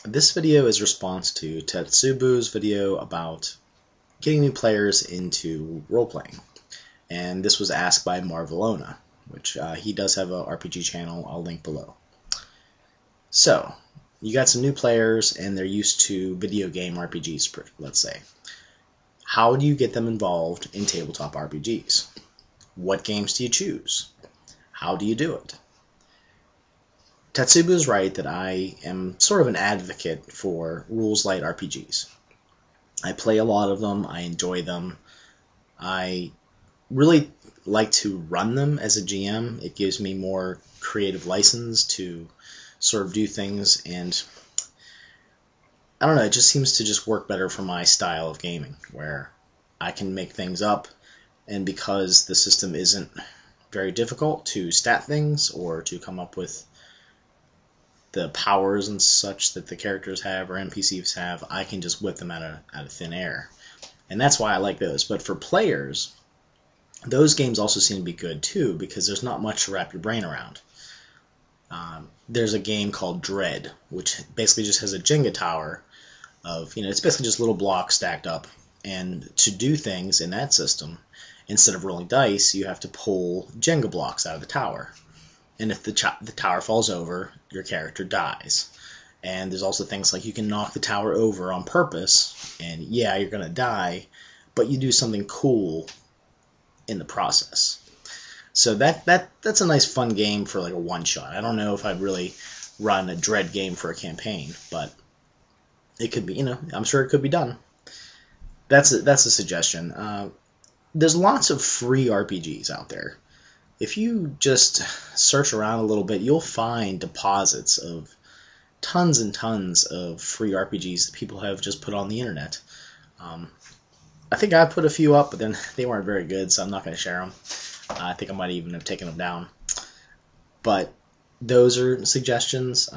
This video is a response to Tetsubo's video about getting new players into role-playing. And this was asked by Marvelona, which he does have a RPG channel I'll link below. So, you got some new players and they're used to video game RPGs, let's say. How do you get them involved in tabletop RPGs? What games do you choose? How do you do it? Tetsubo is right that I am sort of an advocate for rules-light RPGs. I play a lot of them, I enjoy them, I really like to run them as a GM. It gives me more creative license to sort of do things, and I don't know, it just seems to just work better for my style of gaming, where I can make things up, and because the system isn't very difficult to stat things or to come up with the powers and such that the characters have or NPCs have, I can just whip them out of thin air. And that's why I like those. But for players, those games also seem to be good too, because there's not much to wrap your brain around. There's a game called Dread, which basically just has a Jenga tower of, it's basically just little blocks stacked up. And to do things in that system, instead of rolling dice, you have to pull Jenga blocks out of the tower. And if the tower falls over, your character dies. And there's also things like you can knock the tower over on purpose, and yeah, you're going to die, but you do something cool in the process. So that's a nice fun game for like a one-shot. I don't know if I'd really run a Dread game for a campaign, but it could be, I'm sure it could be done. That's a suggestion. There's lots of free RPGs out there. If you just search around a little bit, you'll find deposits of tons and tons of free RPGs that people have just put on the internet. I think I put a few up, but then they weren't very good, so I'm not going to share them. I think I might even have taken them down. But those are suggestions.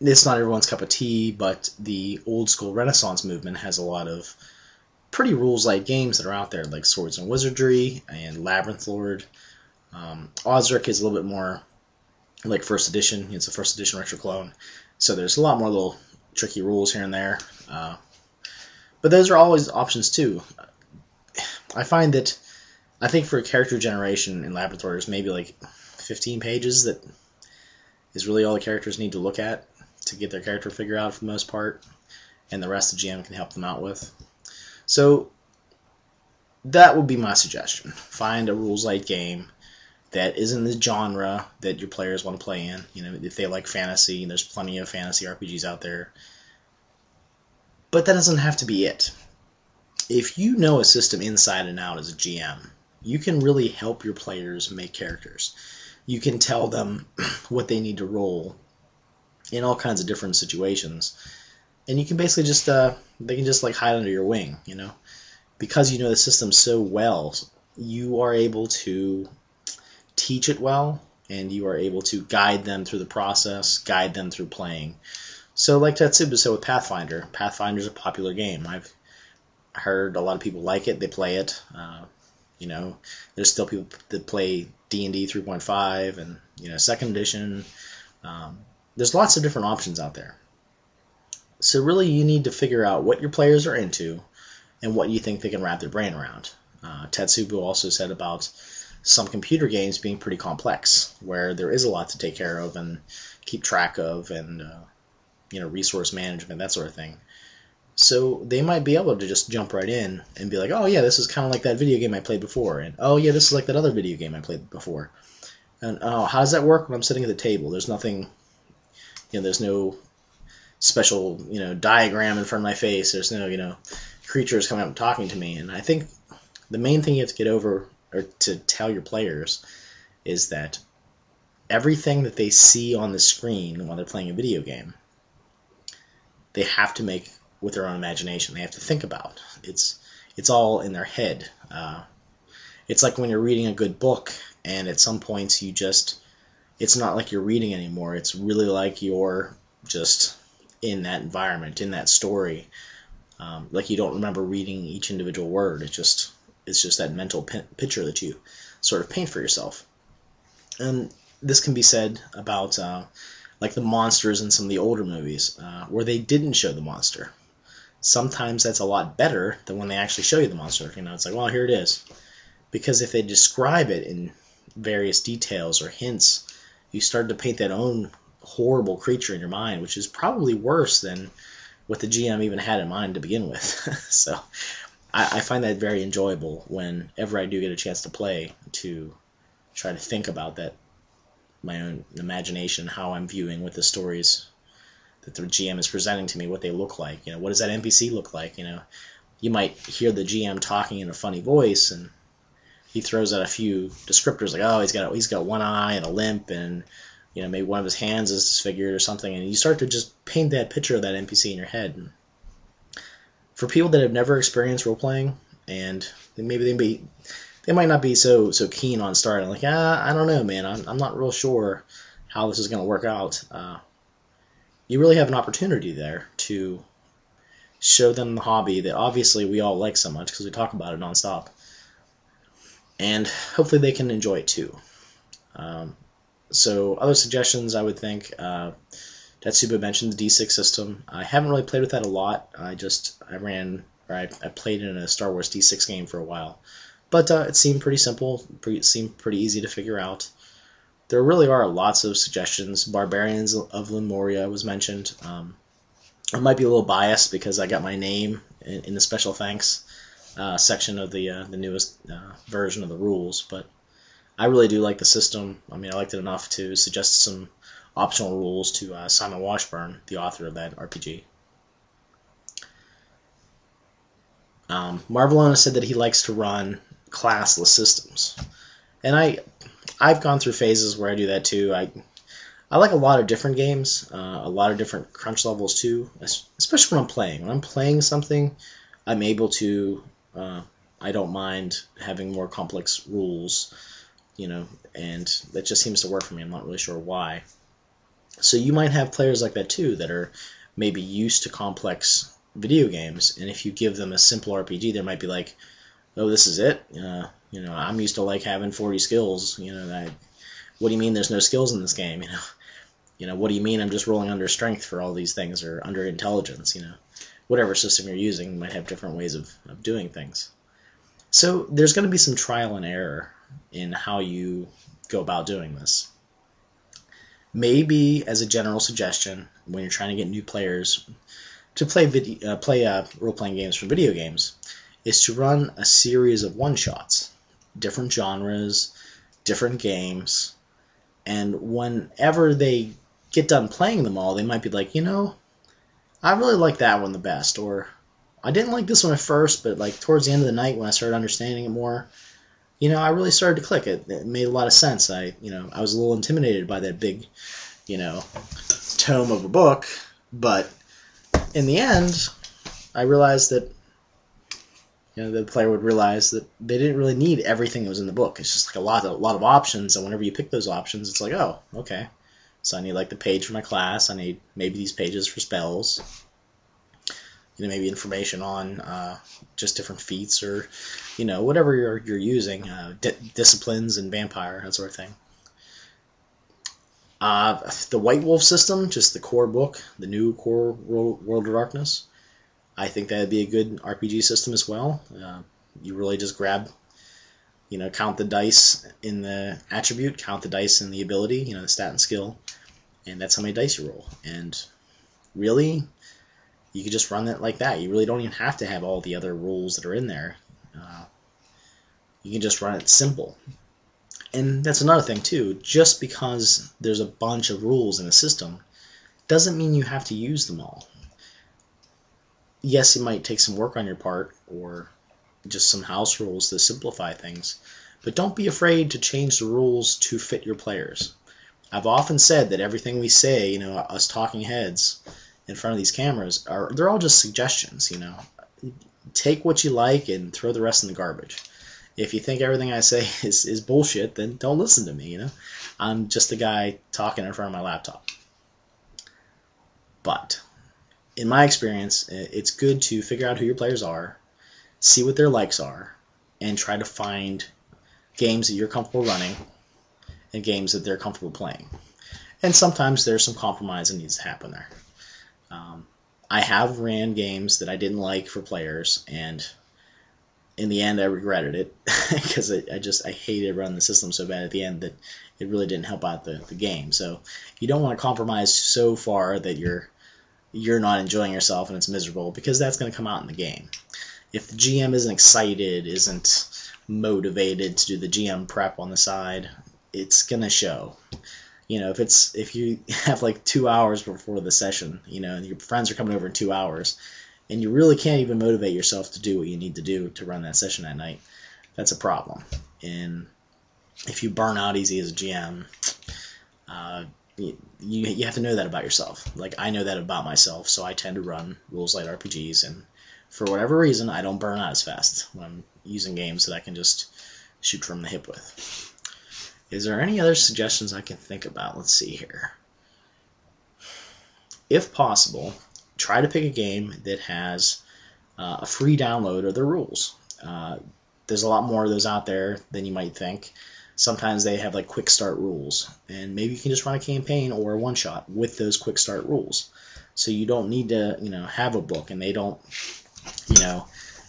It's not everyone's cup of tea, but the old school Renaissance movement has a lot of pretty rules-light games that are out there, like Swords and Wizardry and Labyrinth Lord. Osric is a little bit more like first edition. It's a first edition retro clone, so there's a lot more little tricky rules here and there. But those are always options too. I think for character generation in Labyrinth Lord, there's maybe like 15 pages that is really all the characters need to look at to get their character figured out for the most part, and the rest the GM can help them out with. So that would be my suggestion. Find a rules-light game that is in the genre that your players want to play in. If they like fantasy, there's plenty of fantasy RPGs out there. But that doesn't have to be it. If you know a system inside and out as a GM, you can really help your players make characters. You can tell them what they need to roll in all kinds of different situations. And you can basically just, they can just like hide under your wing, Because you know the system so well, you are able to teach it well, and you are able to guide them through the process, guide them through playing. So like Tetsubo said with Pathfinder, Pathfinder's a popular game. I've heard a lot of people like it, they play it. There's still people that play D&D 3.5 and, 2nd edition. There's lots of different options out there. So really you need to figure out what your players are into and what you think they can wrap their brain around. Tetsubo also said about some computer games being pretty complex, where there is a lot to take care of and keep track of and resource management, that sort of thing. So they might be able to just jump right in and be like, oh yeah, this is kind of like that video game I played before, and oh yeah, this is like that other video game I played before. And oh, how does that work when I'm sitting at the table? There's nothing, there's no special, diagram in front of my face. There's no, creatures coming up and talking to me. And I think the main thing you have to get over, or to tell your players, is that everything that they see on the screen while they're playing a video game, they have to make with their own imagination. They have to think about. It's all in their head. It's like when you're reading a good book, and at some points it's not like you're reading anymore. It's really like you're just in that environment, in that story. Like you don't remember reading each individual word. It's just that mental picture that you sort of paint for yourself. And this can be said about like the monsters in some of the older movies, where they didn't show the monster. Sometimes that's a lot better than when they actually show you the monster. You know, it's like, well, here it is. Because if they describe it in various details or hints, you start to paint that own horrible creature in your mind, which is probably worse than what the GM even had in mind to begin with. So I find that very enjoyable whenever I do get a chance to play, to try to think about that, my own imagination, how I'm viewing what the stories that the GM is presenting to me, what they look like. You know, what does that NPC look like? You know, you might hear the GM talking in a funny voice, and he throws out a few descriptors like, oh, he's got one eye and a limp, and you know, maybe one of his hands is disfigured or something, and you start to just paint that picture of that NPC in your head. And for people that have never experienced role playing, and maybe they might not be so keen on starting, like, I don't know, man, I'm not real sure how this is going to work out. You really have an opportunity there to show them the hobby that obviously we all like so much because we talk about it nonstop, and hopefully they can enjoy it too. So other suggestions, I would think, Tetsubo mentioned the D6 system. I haven't really played with that a lot. I played in a Star Wars D6 game for a while, but it seemed pretty simple. It seemed pretty easy to figure out. There really are lots of suggestions. Barbarians of Lemuria was mentioned. I might be a little biased because I got my name in the special thanks section of the newest version of the rules, but I really do like the system. I mean, I liked it enough to suggest some optional rules to Simon Washburn, the author of that RPG. Marvelona said that he likes to run classless systems, and I've gone through phases where I do that too. I like a lot of different games, a lot of different crunch levels too, especially when I'm playing. When I'm playing something, I'm able to, I don't mind having more complex rules, you know, and that just seems to work for me. I'm not really sure why. So you might have players like that too that are maybe used to complex video games, and if you give them a simple RPG, they might be like, oh, this is it? You know, I'm used to like having 40 skills. You know, what do you mean there's no skills in this game? You know, what do you mean I'm just rolling under strength for all these things, or under intelligence? You know, whatever system you're using might have different ways of doing things. So there's going to be some trial and error in how you go about doing this. Maybe as a general suggestion, when you're trying to get new players to play role-playing games for video games, is to run a series of one-shots, different genres, different games, and whenever they get done playing them all, they might be like, you know, I really like that one the best, or I didn't like this one at first, but like towards the end of the night when I started understanding it more, you know, I really started to click it. It made a lot of sense. I was a little intimidated by that big, you know, tome of a book, but in the end, I realized that, you know, the player would realize that they didn't really need everything that was in the book. It's just like a lot of options, and whenever you pick those options, it's like, oh, okay. So I need like the page for my class. I need maybe these pages for spells. You know, maybe information on just different feats, or, you know, whatever you're using, disciplines and vampire, that sort of thing. The White Wolf system, just the core book, the new core World of Darkness, I think that would be a good RPG system as well. You really just grab, you know, count the dice in the attribute, count the dice in the ability, you know, the stat and skill, and that's how many dice you roll. And really, you could just run it like that. You really don't even have to have all the other rules that are in there. You can just run it simple. And that's another thing too. Just because there's a bunch of rules in a system doesn't mean you have to use them all. Yes, it might take some work on your part, or just some house rules to simplify things, but don't be afraid to change the rules to fit your players. I've often said that everything we say, you know, us talking heads in front of these cameras, they're all just suggestions, you know. Take what you like and throw the rest in the garbage. If you think everything I say is bullshit, then don't listen to me, you know. I'm just a guy talking in front of my laptop. But in my experience, it's good to figure out who your players are, see what their likes are, and try to find games that you're comfortable running and games that they're comfortable playing. And sometimes there's some compromise that needs to happen there. I have ran games that I didn't like for players, and in the end I regretted it because I hated running the system so bad at the end that it really didn't help out the game. So you don't want to compromise so far that you're not enjoying yourself and it's miserable, because that's going to come out in the game. If the GM isn't excited, isn't motivated to do the GM prep on the side, it's going to show. If you have like 2 hours before the session, and your friends are coming over in 2 hours, and you really can't even motivate yourself to do what you need to do to run that session that night, that's a problem. And if you burn out easy as a GM, you have to know that about yourself. Like, I know that about myself, so I tend to run rules light RPGs, and for whatever reason, I don't burn out as fast when I'm using games that I can just shoot from the hip with. Is there any other suggestions I can think about? Let's see here. If possible, try to pick a game that has a free download of the rules. There's a lot more of those out there than you might think. Sometimes they have like quick start rules, and maybe you can just run a campaign or a one-shot with those quick start rules. So you don't need to, have a book, and they don't,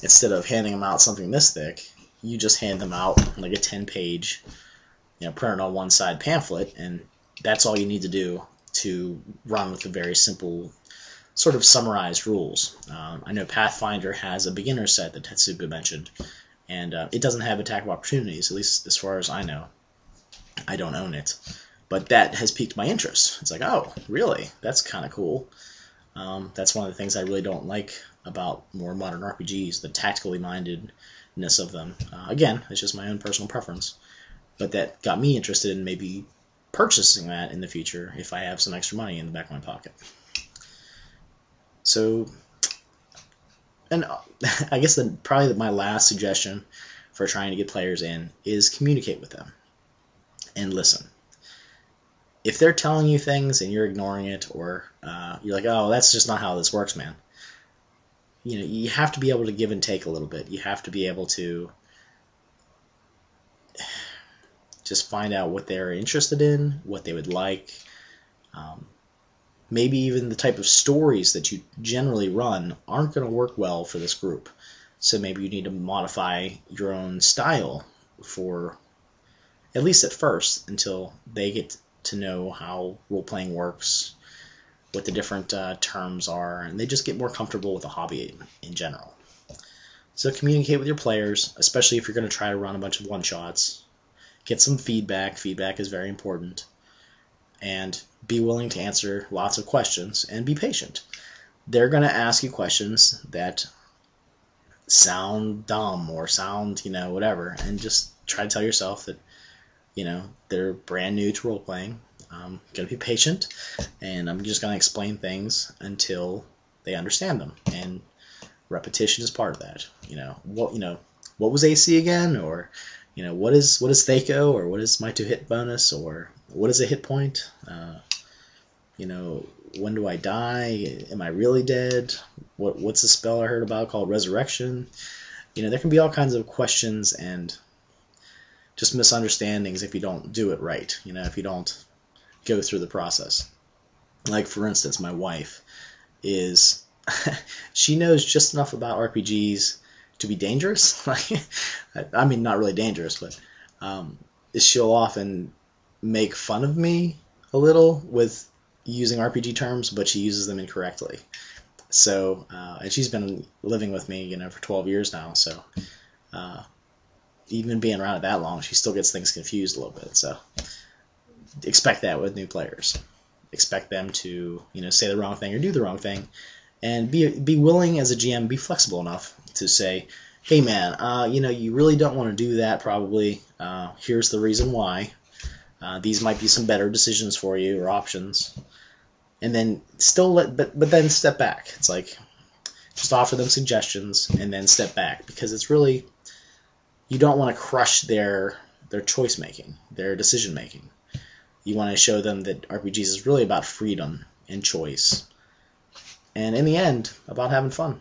instead of handing them out something this thick, you just hand them out like a 10-page, printed on one side pamphlet, and that's all you need to do to run with the very simple, sort of summarized rules. I know Pathfinder has a beginner set that Tetsubo mentioned, and it doesn't have attack of opportunities, at least as far as I know. I don't own it, but that has piqued my interest. It's like, oh, really? That's kind of cool. That's one of the things I really don't like about more modern RPGs, the tactically mindedness of them. Again, it's just my own personal preference, but that got me interested in maybe purchasing that in the future if I have some extra money in the back of my pocket. So, and I guess probably my last suggestion for trying to get players in is communicate with them and listen. If they're telling you things and you're ignoring it, or you're like, oh, that's just not how this works, man. You have to be able to give and take a little bit. You have to be able to just find out what they're interested in, what they would like, maybe even the type of stories that you generally run aren't going to work well for this group. So maybe you need to modify your own style for, at least at first, until they get to know how role-playing works, what the different terms are, and they just get more comfortable with the hobby in general. So communicate with your players, especially if you're going to try to run a bunch of one-shots. Get some feedback. Feedback is very important. And be willing to answer lots of questions, and be patient. They're going to ask you questions that sound dumb or sound, whatever, and just try to tell yourself that, they're brand new to role-playing. I'm going to be patient, and I'm just going to explain things until they understand them. And repetition is part of that. What was AC again? Or, what is Thaco? Or what is my 2-hit bonus? Or what is a hit point? When do I die? Am I really dead? What's the spell I heard about called Resurrection? There can be all kinds of questions and just misunderstandings if you don't do it right. If you don't go through the process. Like, for instance, my wife is she knows just enough about RPGs to be dangerous. I mean, not really dangerous, but she'll often make fun of me a little with using RPG terms, but she uses them incorrectly. So, and she's been living with me, for 12 years now, so even being around it that long, she still gets things confused a little bit. So expect that with new players. Expect them to, say the wrong thing or do the wrong thing, and be willing as a GM, be flexible enough to say, hey man, you really don't want to do that probably. Here's the reason why. These might be some better decisions for you or options. And then but then step back. It's like, just offer them suggestions and then step back, because it's really, you don't want to crush their choice making, their decision making. You want to show them that RPGs is really about freedom and choice, and in the end, about having fun.